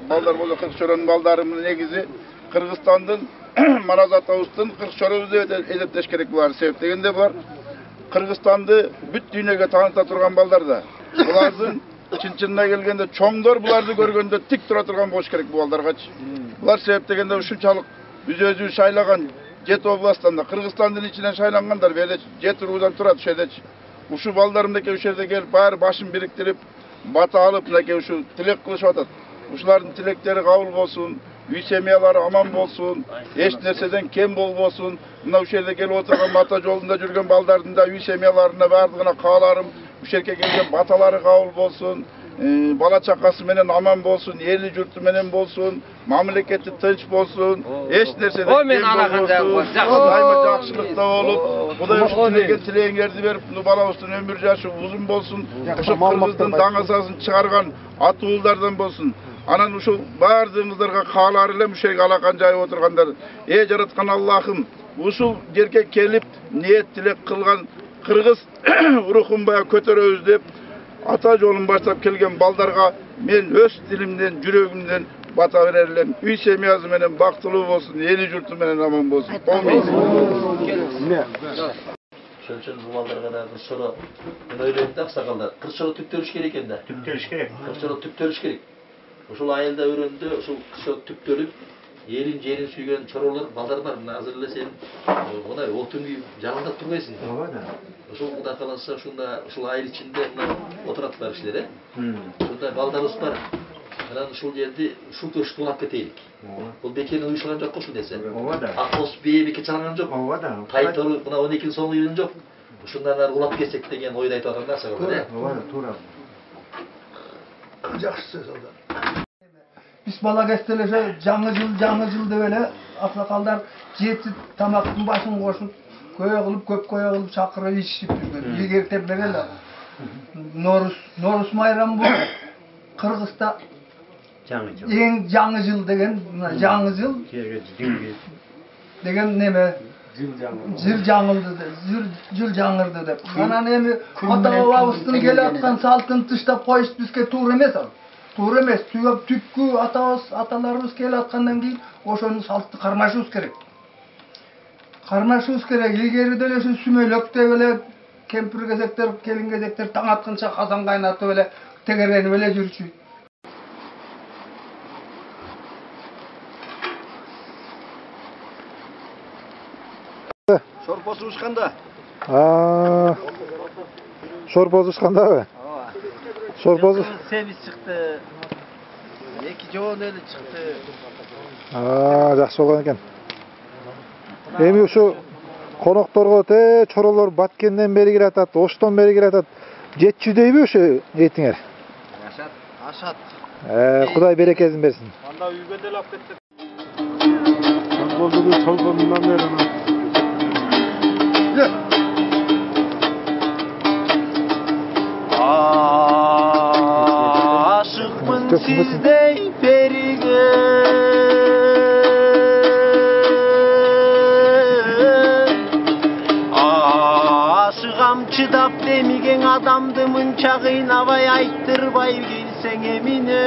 балдар болsa Kırkçören'in baldarının negizi Kırgızstan'dan Maraz Atavuz'dan Kırkçören'de edetlеш керек bular. Sebep degende bular Kırgızstan'dı büt dünyaya tanıta turgan balдар da. Bulardan çın-çınına gelgende çoңdor bulardı görgende tik tura turgan boş керек bu baldargaç. Bular sebep degende uşunçalık biz özü şaylagan 7 oblastanda Kırgızstan'dan içinden şaylanganlar böyle 7 rudan turат şöyle. Uşu baldarımdaki uşerde gelip bari başın biriktirip bata alıp uşu tilek kılışıp atat. Uşuların tilekleri kabul bolsun, üy semiyalары aman bolsun, eş nerseden kem bolbosun. Mına uşerde gelip oturgan bata jolunda жүрген baldardın da üy semiyalarına bardığına kaalarım, uşerke gelgen batalары kabul bolsun. Bala çakası menen aman bolsun, eli jurtu menen bolsun, mamleketi tınç bolsun, eş nerseden kem bolbosun. Dayma jakşılıkta olup, Kuday uşu tilegen tileğingerdi berip, bu balabыздın ömür jaşı uzun bolsun. Uşu Kırgızdın dаңасасын çıkargan atı uullardan bolsun. Anan uşu bardığınızlarga kaaları ile müşerek alakan jayıp oturgandar. Ey jaratkan Allah'ım, uşul jerke kelip niyet tilek kılgan Kırgız ruhun baya kötöröbüz dep, ata jolun başlap kelgen baldarga men öz dilimden, yüreğimden bata bererlem. Üy semiyası menen baktılуу bolsun, eli jurtu menen aman bolsun. Şönçön bu baldarga da Kırkçöro öyleydi aksakallar. Kırkçöro tüptörüş gerek endi. Tüptörüş gerek. Kırkçöro tüptörüş gerek. Uşul ayılda öğrendi, uşul Kırkçöro tüptörüp Yerin jerin sүйген çorolar baldarlar mına hazırla sen ona otun janında turgaysın. Uşul Kuda kalasa şunda uşul ayıl içinde oturatlar işlere. Şunda baldarız var. Anan uşul жерди ушул төшүп улап кетейlik. Бул бекенин уюшкан жок ушул десе. Акос бие беке чыгарган жок. Тайтору мына 12 соңу үйрөн жок. Ушундан ары улап кетсек деген ойду айтып аткан нерсе бар, э? Туура. Жакшы сөз алды. Biz bala kesteleşe жаңы жыл деп эле аксакалдар жети тамактын башын кошуп, көйө кылып, көп көйө кылып чакырып ичишип жүргөн. Эгертеп берели. Норус майрамы бул. Кыргызда эң жаңы жыл деген, жаңы жыл деген неме? Жыл жаңылды, жыл жаңырды деп. Анан эми ата бабабыздын келе аткан салтын тыштап коюш бизге туура эмес ал. Туура эмес, түпкү аталарыбыз келе аткандан кийин ошону салтты кармашыбыз керек. Кармашыбыз керек. Илгери деле ушу сүмөлөктөп эле кемпир кезектер, келин кезектер таң атканча казан кайнатып эле тегеренип эле жүрчү. Şorposu uçkanda. Şorposu uçkandabı? Şorposu Seviz çıktı. Eki joğun öyle çıktı. Жақсы болған екен. Эми ушу конокторго те чоролор баткенден бери келатат, оштон бери келатат. Жетчүдөйбү ушу этиңер? Ашат. Кудай берекесин берсин. Анда үйгө деле алып кетти. Болду толгонунан бери. Aşıkmın sizdey perige Aşıgam çıdap demigen adamdı mınça kıynabay ayttırbay gelsen emine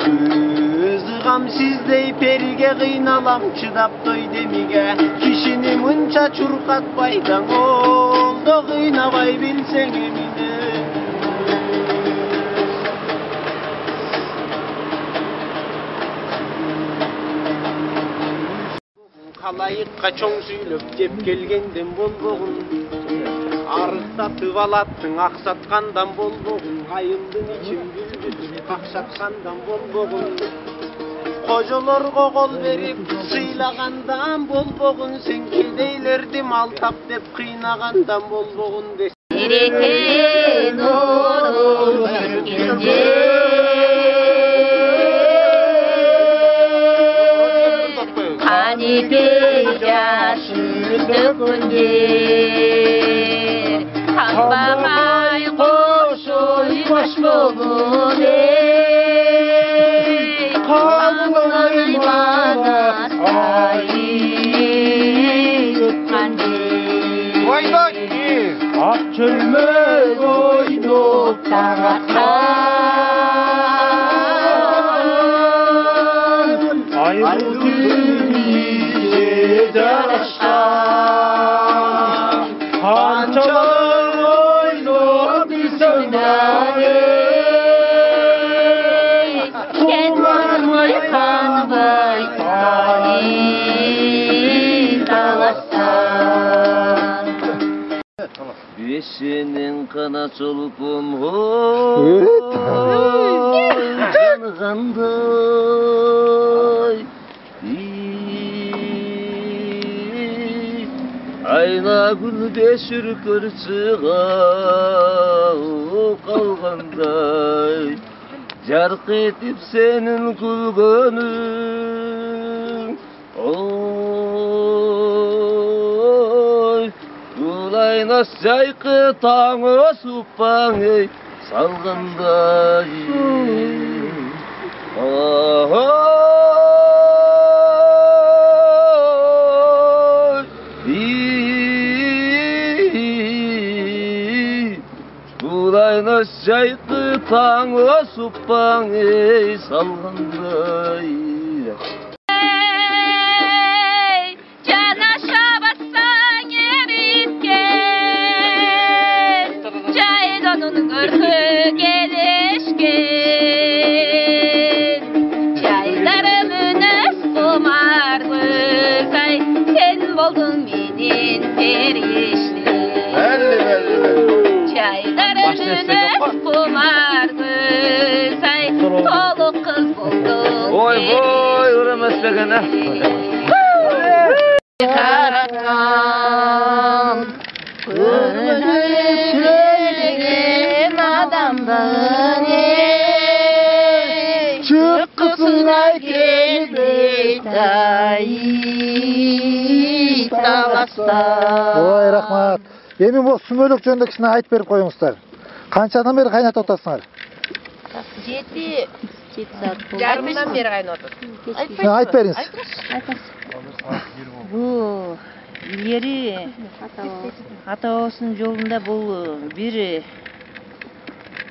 Kızıgam sizdey perige kıynalam çıdap doy demige Kişini mınça çurkatbaydan oldu kıynabay bilsen emine Kalayıkka çoң süйлөp jep kelgenden bolbogun Arıksatıp alattın aksatkandan bolbogun Ayıldın için bülbül kakşatkandan bolbogun Kojolorgo kol berip sıylagandan bolbogun Sen kedeylerdi maltap dep kıynagandan bolbogun Ereken olur Türkünce Kanide yaşın döküncer Kanbağay koşuy boş bolun ey Kanbağay bana sayı yutkancer Vay vay! Ak çölme oynup dağatlar Eşinin kana çolpun canıganday Ayna gülde sürkür çığa kalganday Jark etip senin külgönün Oy Ulaynas jayqı tağı suppaң ey salgınday Ulaynas jayqı tağı suppaң ey salgınday Canaşa bassan eritken Caydonun gırkı gelişken Çaylarımın ıskumar kızay Sen boldun benim perişli Çaylarımın ıskumar kızay Toluk kız boldun Oy boy uğramasın ha Karakam Gönülüm adamdan Çıkkısına geldi Tayyip Dağlastan Ой, рахмат. Эми бул сүмөлүк жөнүндө кичине айтып берип коюңуздар. Канчадан бери кайнатып атасыңар? 7 saat oldu. Yarımdan beri kaynatıp. Айтып бериңиз. Бұл илгери ата бабасынын жолунда бул бир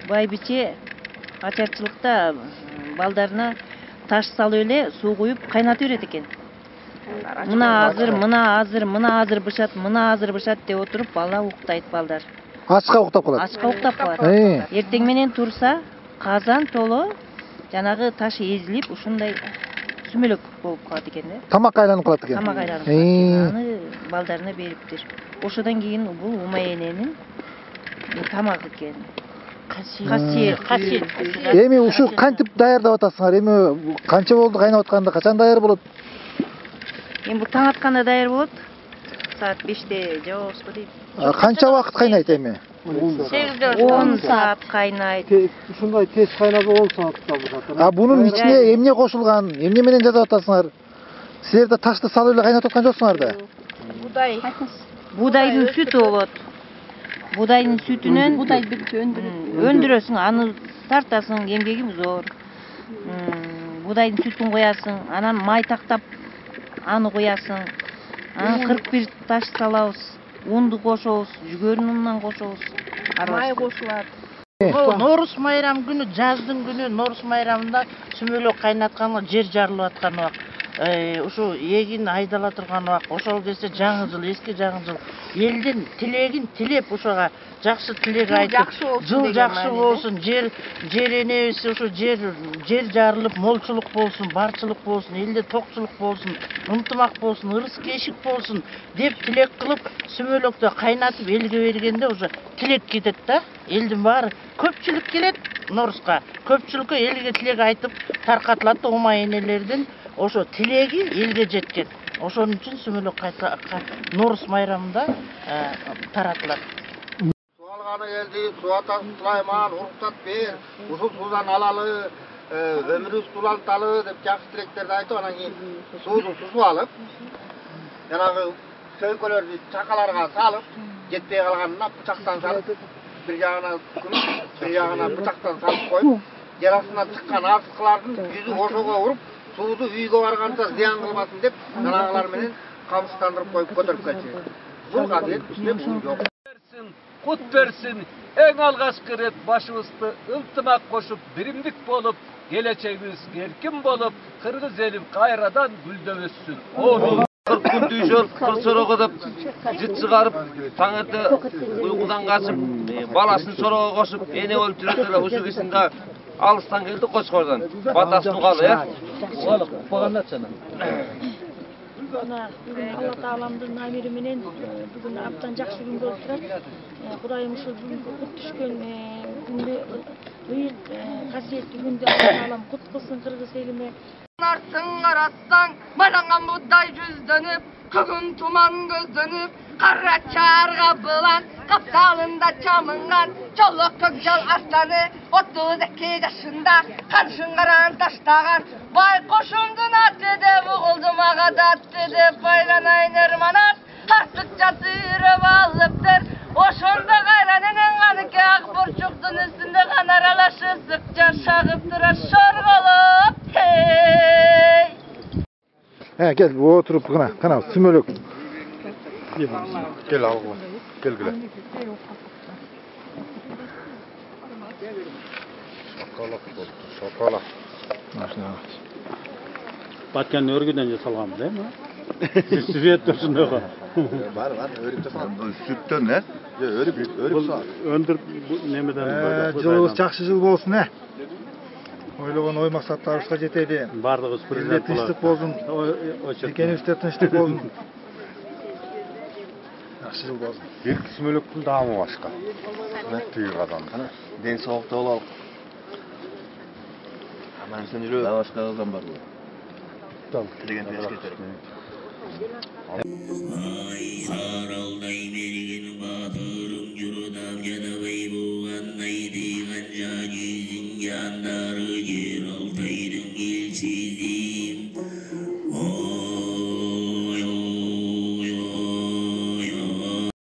байбиче ачарчылыкта балдарына таш салып эле суу куюп кайнатып берет экен. Мына азыр бышат деп отуруп бала уктайт балдар. Ачка уктап калат. Ачка уктап калат. Эртең менен турса казан толо жанагы таш эзилип ушундай сүмөлөк болуп калат экен да. Тамак айланып калат экен. Тамак айланып калат. Аны балдарына бериптир. Ошодон кийин бул Умай эненин тамагы экен. Касиет. Эми ушу кантип даярдап атасыңар? Эми канча болду кайнап атканда, качан даяр болот? Эми бул таң атканда даяр болот. Саат 5-те жабабызбы дейт. Канча убакыт кайнайт эми? 10 saat кайнайт. Ушундай тез кайнап 10 саатта бушат. Бунун ичине эмне кошулган? Эмне менен жасап атасыңар? Силер да ташты салып эле кайнатып аткан жоксуңар да? Будайдын сүтү болот. Будайдын сүтүнөн өндүрөсүң, аны тартасың, эмгегим зор. Будайдын сүтүн коясың, анан май тактап аны коясың. Анан 41 таш салабыз. Унду кошобуз, жүгөрүн унунан кошобуз. Май кошулат. Норус майрам күнү, жаздын күнү Норус майрамында сүмөлөк кайнатканга жер жарылып аткан убак. Ушу эгин айдала турган убак. Ошол кезде жаңы жыл, эски жаңы жыл. Элдин тилегин тилеп ошого жакшы тилек айтып, жыл жакшы болсун, жер энебиз ушу жер жарылып, молчулук болсун, барчылык болсун, элде токчулук болсун, ынтымак болсун, ырыс кешик болсун деп тилек кылып, сүмөлөктө кайнатып элге бергенде уже тилек кетет да. Элдин баары көпчүлүк келет Норуска. Көпчүлүккө элге тилек айтып таркатылат да Умай энелердин ошо тилеги элге жеткен. Ошон үчүн сүмөлөк Норус майрамында таратылат. Суалганы келди, суатасын Сулайман, уруксат бер, ушул суудан алалы, өмүрүбүз уланталы деп жакшы тилектерди айтып, анан кийин сууну сусуп алып, жанагы сөйкөлөрдү чакаларга салып, жетпей калганына бычактан салып, bir жагына күмүш, bir жагына бычактан салып коюп, жер астынан чыккан арсыкылардын жүзү ошого уруп, сууду үйгө барганча зыян кылбасын деп, жанагылар менен камсыздандырып коюп көтөрүп келчү. Бул кадет бизде бул жок. Кут берсин, эң алгачкы рет башыбызды ылтымак кошуп, биримдик болуп, келечегибиз эркин болуп, кыргыз элим кайрадан гүлдөп өссүн. Амин. 40 күндү жол кырсорого деп жыт чыгарып, таң эрте уйкудан качып, баласын сорого кошуп, эне болуп жүрөт эле ушул кишинде алыстан келди Кочкордон. Батасын угалы, Угалы, багандачы ана. Ana bugün Allah Taalamdın namiri menen bugün abdan жақсы gün болып турат. Кудайым ушул бүгүнкү кут түшкөн күндү быйыл касиеттүү күндү Allah Taalam кут кылсын кыргыз элиме. Артын қарассаң, байланған бұдай жүзденіп, күгін туман көзденіп, қара чарға бұлан, қапталында чамынған, жолы көкжал астаны, 32 жасында, қаншын қаран таштаған, бай қошымдың аты деп, ұғылдым ағадатты деп, байланайын ырманат, артық жатырып алыптыр, ошонда қайранының ғаныке ақ бұршықтың үстінде қан аралашы сықча шағып тұрар шорғалып, hey! Gel oturup kana sümölök. Gel algıla. Gel güle. Şokolak. Batken örgüden jasalgan değil mi? Süvet dursundaga. Var, örüp jasalgan. Sütten ne? Örüp sağ. Öndürüp nemeden Жылыбыз жакшы жыл болсун, Ойлогон ой максаттарыбызга жетели. Бардыгыбыз президент болот. Тынчтык болсун. Экенибизде тынчтык болсун. Жакшы жыл болсун. Бир сүмөлөктүн даамы башка. Тыйыр адам. Ден соокта бололук. Аман сен жүрөбүз. Да башка кыздан бар. Тамам. Деген тескертер.